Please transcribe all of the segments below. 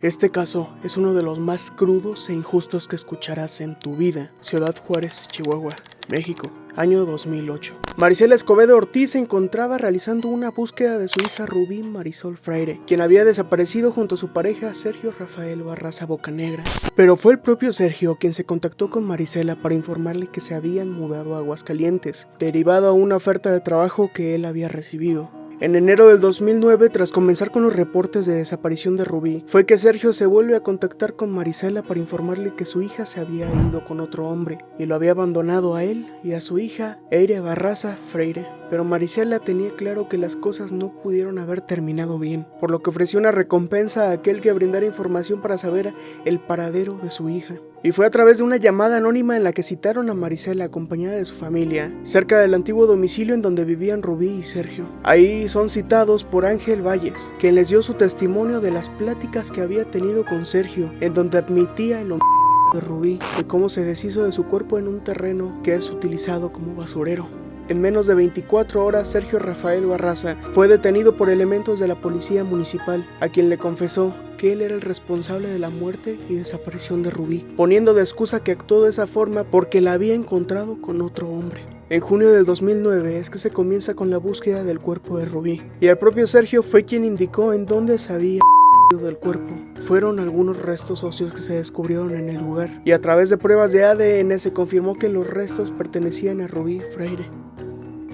Este caso es uno de los más crudos e injustos que escucharás en tu vida. Ciudad Juárez, Chihuahua, México, año 2008. Marisela Escobedo Ortiz se encontraba realizando una búsqueda de su hija Rubí Marisol Freire, quien había desaparecido junto a su pareja Sergio Rafael Barraza Bocanegra. Pero fue el propio Sergio quien se contactó con Marisela para informarle que se habían mudado a Aguascalientes, derivado a una oferta de trabajo que él había recibido. En enero del 2009, tras comenzar con los reportes de desaparición de Rubí, fue que Sergio se vuelve a contactar con Marisela para informarle que su hija se había ido con otro hombre y lo había abandonado a él y a su hija, Eire Barraza Freire. Pero Marisela tenía claro que las cosas no pudieron haber terminado bien, por lo que ofreció una recompensa a aquel que brindara información para saber el paradero de su hija. Y fue a través de una llamada anónima en la que citaron a Marisela acompañada de su familia, cerca del antiguo domicilio en donde vivían Rubí y Sergio. Ahí son citados por Ángel Valles, quien les dio su testimonio de las pláticas que había tenido con Sergio, en donde admitía el homicidio de Rubí y cómo se deshizo de su cuerpo en un terreno que es utilizado como basurero. En menos de 24 horas, Sergio Rafael Barraza fue detenido por elementos de la policía municipal, a quien le confesó que él era el responsable de la muerte y desaparición de Rubí, poniendo de excusa que actuó de esa forma porque la había encontrado con otro hombre. En junio del 2009 es que se comienza con la búsqueda del cuerpo de Rubí, y el propio Sergio fue quien indicó en dónde se había del cuerpo. Fueron algunos restos óseos que se descubrieron en el lugar, y a través de pruebas de ADN se confirmó que los restos pertenecían a Rubí Freire.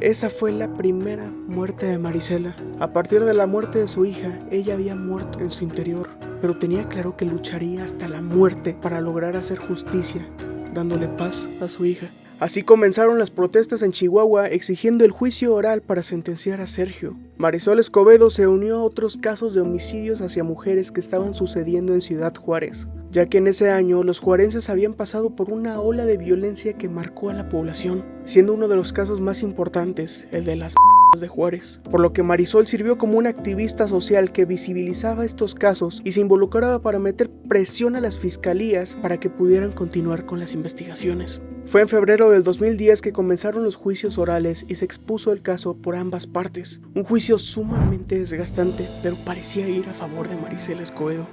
Esa fue la primera muerte de Marisela. A partir de la muerte de su hija, ella había muerto en su interior, pero tenía claro que lucharía hasta la muerte para lograr hacer justicia, dándole paz a su hija. Así comenzaron las protestas en Chihuahua exigiendo el juicio oral para sentenciar a Sergio. Marisol Escobedo se unió a otros casos de homicidios hacia mujeres que estaban sucediendo en Ciudad Juárez, ya que en ese año los juarenses habían pasado por una ola de violencia que marcó a la población, siendo uno de los casos más importantes el de las de Juárez, por lo que Marisol sirvió como una activista social que visibilizaba estos casos y se involucraba para meter presión a las fiscalías para que pudieran continuar con las investigaciones. Fue en febrero del 2010 que comenzaron los juicios orales y se expuso el caso por ambas partes, un juicio sumamente desgastante, pero parecía ir a favor de Marisela Escobedo.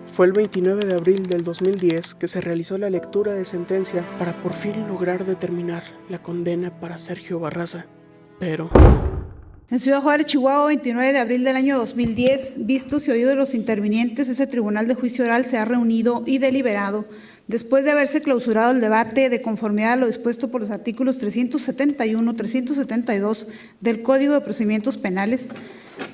Fue el 29 de abril del 2010 que se realizó la lectura de sentencia para por fin lograr determinar la condena para Sergio Barraza, pero... En Ciudad Juárez, Chihuahua, 29 de abril del año 2010, vistos y oídos los intervinientes, ese tribunal de juicio oral se ha reunido y deliberado después de haberse clausurado el debate de conformidad a lo dispuesto por los artículos 371, 372 del Código de Procedimientos Penales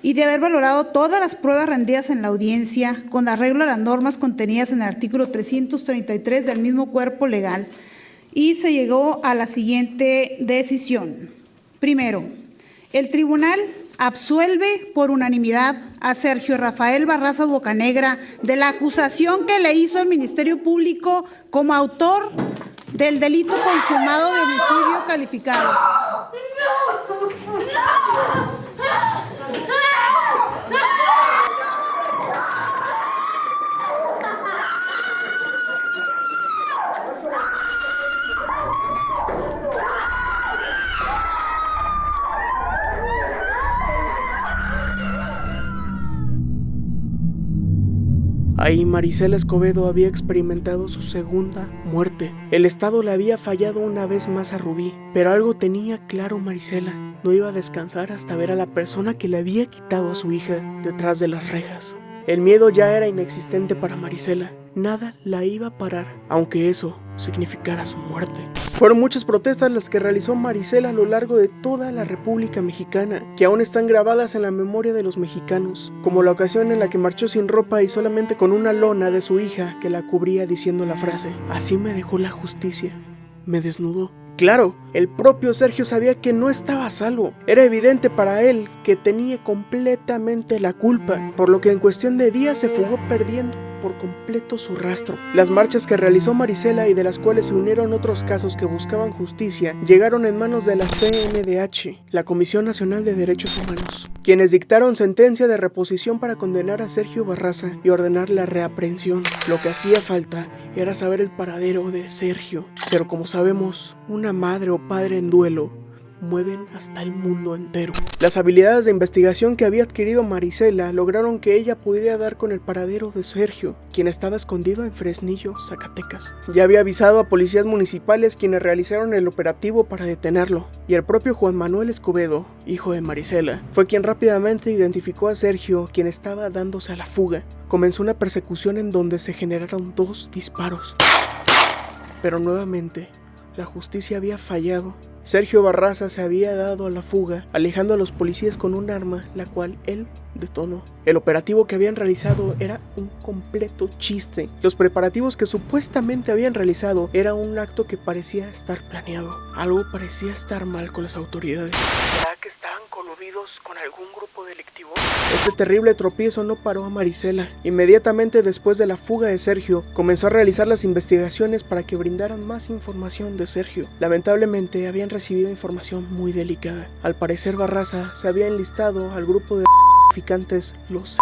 y de haber valorado todas las pruebas rendidas en la audiencia con arreglo a las normas contenidas en el artículo 333 del mismo cuerpo legal, y se llegó a la siguiente decisión. Primero, el tribunal absuelve por unanimidad a Sergio Rafael Barraza Bocanegra de la acusación que le hizo el Ministerio Público como autor del delito consumado de homicidio calificado. Ahí Marisela Escobedo había experimentado su segunda muerte. El Estado le había fallado una vez más a Rubí, pero algo tenía claro Marisela: no iba a descansar hasta ver a la persona que le había quitado a su hija detrás de las rejas. El miedo ya era inexistente para Marisela. Nada la iba a parar, aunque eso significara su muerte. Fueron muchas protestas las que realizó Marisela a lo largo de toda la República Mexicana, que aún están grabadas en la memoria de los mexicanos, como la ocasión en la que marchó sin ropa y solamente con una lona de su hija que la cubría, diciendo la frase: "Así me dejó la justicia, me desnudó". Claro, el propio Sergio sabía que no estaba a salvo. Era evidente para él que tenía completamente la culpa, por lo que en cuestión de días se fugó perdiendo por completo su rastro. Las marchas que realizó Marisela y de las cuales se unieron otros casos que buscaban justicia llegaron en manos de la CNDH, la Comisión Nacional de Derechos Humanos, quienes dictaron sentencia de reposición para condenar a Sergio Barraza y ordenar la reaprehensión. Lo que hacía falta era saber el paradero de Sergio, pero como sabemos, una madre o padre en duelo mueven hasta el mundo entero. Las habilidades de investigación que había adquirido Marisela lograron que ella pudiera dar con el paradero de Sergio, quien estaba escondido en Fresnillo, Zacatecas. Ya había avisado a policías municipales, quienes realizaron el operativo para detenerlo, y el propio Juan Manuel Escobedo, hijo de Marisela, fue quien rápidamente identificó a Sergio, quien estaba dándose a la fuga. Comenzó una persecución en donde se generaron 2 disparos. Pero nuevamente, la justicia había fallado. Sergio Barraza se había dado a la fuga, alejando a los policías con un arma, la cual él detonó. El operativo que habían realizado era un completo chiste. Los preparativos que supuestamente habían realizado era un acto que parecía estar planeado. Algo parecía estar mal con las autoridades. ¿Será que estaban coludidos con algún grupo delictivo? Este terrible tropiezo no paró a Marisela. Inmediatamente después de la fuga de Sergio, comenzó a realizar las investigaciones para que brindaran más información de Sergio. Lamentablemente habían recibido información muy delicada. Al parecer Barraza se había enlistado al grupo de traficantes Los.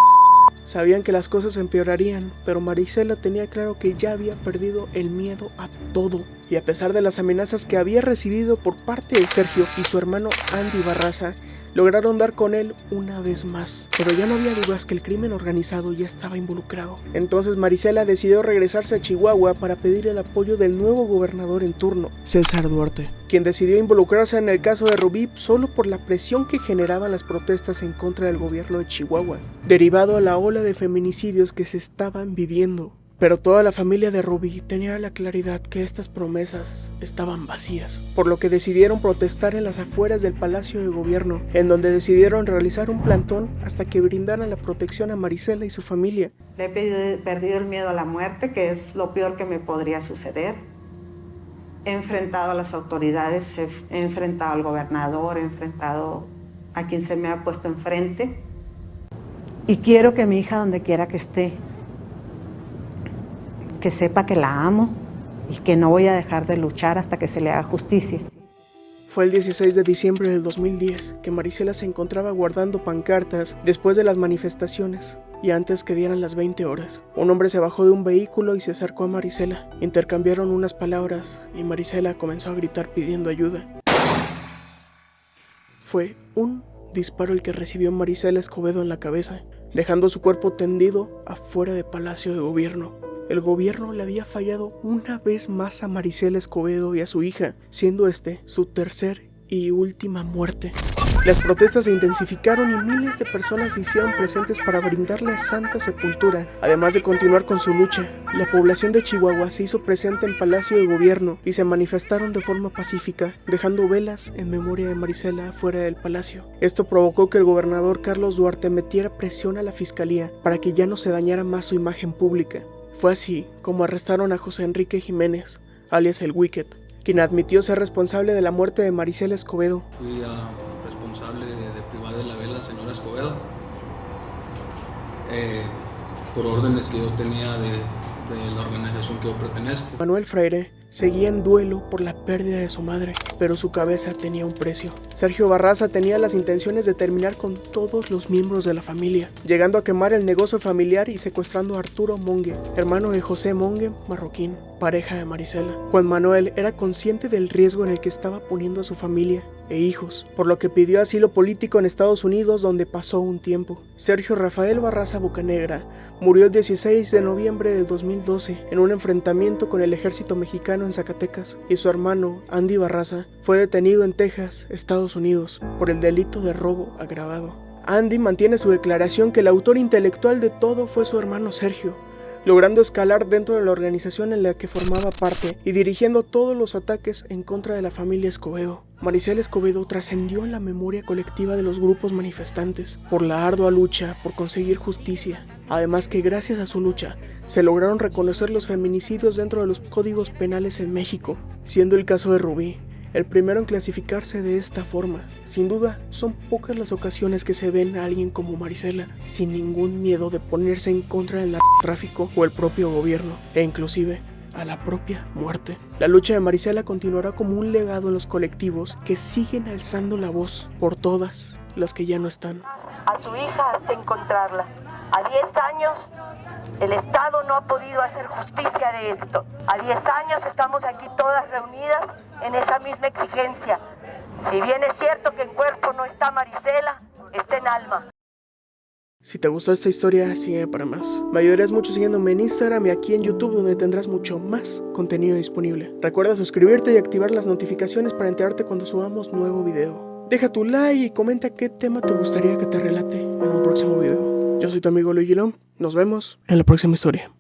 Sabían que las cosas empeorarían, pero Marisela tenía claro que ya había perdido el miedo a todo. Y a pesar de las amenazas que había recibido por parte de Sergio y su hermano Andy Barraza, lograron dar con él una vez más. Pero ya no había dudas que el crimen organizado ya estaba involucrado. Entonces Marisela decidió regresarse a Chihuahua para pedir el apoyo del nuevo gobernador en turno, César Duarte, quien decidió involucrarse en el caso de Rubí solo por la presión que generaban las protestas en contra del gobierno de Chihuahua, derivado a la ola de feminicidios que se estaban viviendo. Pero toda la familia de Rubí tenía la claridad que estas promesas estaban vacías, por lo que decidieron protestar en las afueras del Palacio de Gobierno, en donde decidieron realizar un plantón hasta que brindaran la protección a Marisela y su familia. Le he perdido el miedo a la muerte, que es lo peor que me podría suceder. He enfrentado a las autoridades, he enfrentado al gobernador, he enfrentado a quien se me ha puesto enfrente. Y quiero que mi hija, donde quiera que esté, que sepa que la amo y que no voy a dejar de luchar hasta que se le haga justicia. Fue el 16 de diciembre del 2010 que Marisela se encontraba guardando pancartas después de las manifestaciones y antes que dieran las 20 horas. Un hombre se bajó de un vehículo y se acercó a Marisela. Intercambiaron unas palabras y Marisela comenzó a gritar pidiendo ayuda. Fue un disparo el que recibió Marisela Escobedo en la cabeza, dejando su cuerpo tendido afuera del Palacio de Gobierno. El gobierno le había fallado una vez más a Marisela Escobedo y a su hija, siendo este su tercer y última muerte. Las protestas se intensificaron y miles de personas se hicieron presentes para brindarle santa sepultura. Además de continuar con su lucha, la población de Chihuahua se hizo presente en Palacio de Gobierno y se manifestaron de forma pacífica, dejando velas en memoria de Marisela fuera del palacio. Esto provocó que el gobernador Carlos Duarte metiera presión a la fiscalía para que ya no se dañara más su imagen pública. Fue así como arrestaron a José Enrique Jiménez, alias el Wicked, quien admitió ser responsable de la muerte de Marisela Escobedo. Fui responsable de privar de la vela a la señora Escobedo por órdenes que yo tenía de la organización que yo pertenezco. Manuel Freire seguía en duelo por la pérdida de su madre, pero su cabeza tenía un precio. Sergio Barraza tenía las intenciones de terminar con todos los miembros de la familia, llegando a quemar el negocio familiar y secuestrando a Arturo Monge, hermano de José Monge Marroquín, pareja de Marisela. Juan Manuel era consciente del riesgo en el que estaba poniendo a su familia e hijos, por lo que pidió asilo político en Estados Unidos, donde pasó un tiempo. Sergio Rafael Barraza Bocanegra murió el 16 de noviembre de 2012 en un enfrentamiento con el ejército mexicano en Zacatecas, y su hermano Andy Barraza fue detenido en Texas, Estados Unidos, por el delito de robo agravado. Andy mantiene su declaración que el autor intelectual de todo fue su hermano Sergio, logrando escalar dentro de la organización en la que formaba parte y dirigiendo todos los ataques en contra de la familia Escobedo. Marisela Escobedo trascendió en la memoria colectiva de los grupos manifestantes por la ardua lucha por conseguir justicia. Además que gracias a su lucha se lograron reconocer los feminicidios dentro de los códigos penales en México, siendo el caso de Rubí el primero en clasificarse de esta forma. Sin duda, son pocas las ocasiones que se ven a alguien como Marisela sin ningún miedo de ponerse en contra del narcotráfico o el propio gobierno, e inclusive a la propia muerte. La lucha de Marisela continuará como un legado en los colectivos que siguen alzando la voz por todas las que ya no están. A su hija hasta encontrarla. A 10 años, el Estado no ha podido hacer justicia de esto. A 10 años estamos aquí todas reunidas en esa misma exigencia. Si bien es cierto que en cuerpo no está Marisela, está en alma. Si te gustó esta historia, sigue para más. Me ayudarías mucho siguiéndome en Instagram y aquí en YouTube, donde tendrás mucho más contenido disponible. Recuerda suscribirte y activar las notificaciones para enterarte cuando subamos nuevo video. Deja tu like y comenta qué tema te gustaría que te relate en un próximo video. Yo soy tu amigo Luigi Lom. Nos vemos en la próxima historia.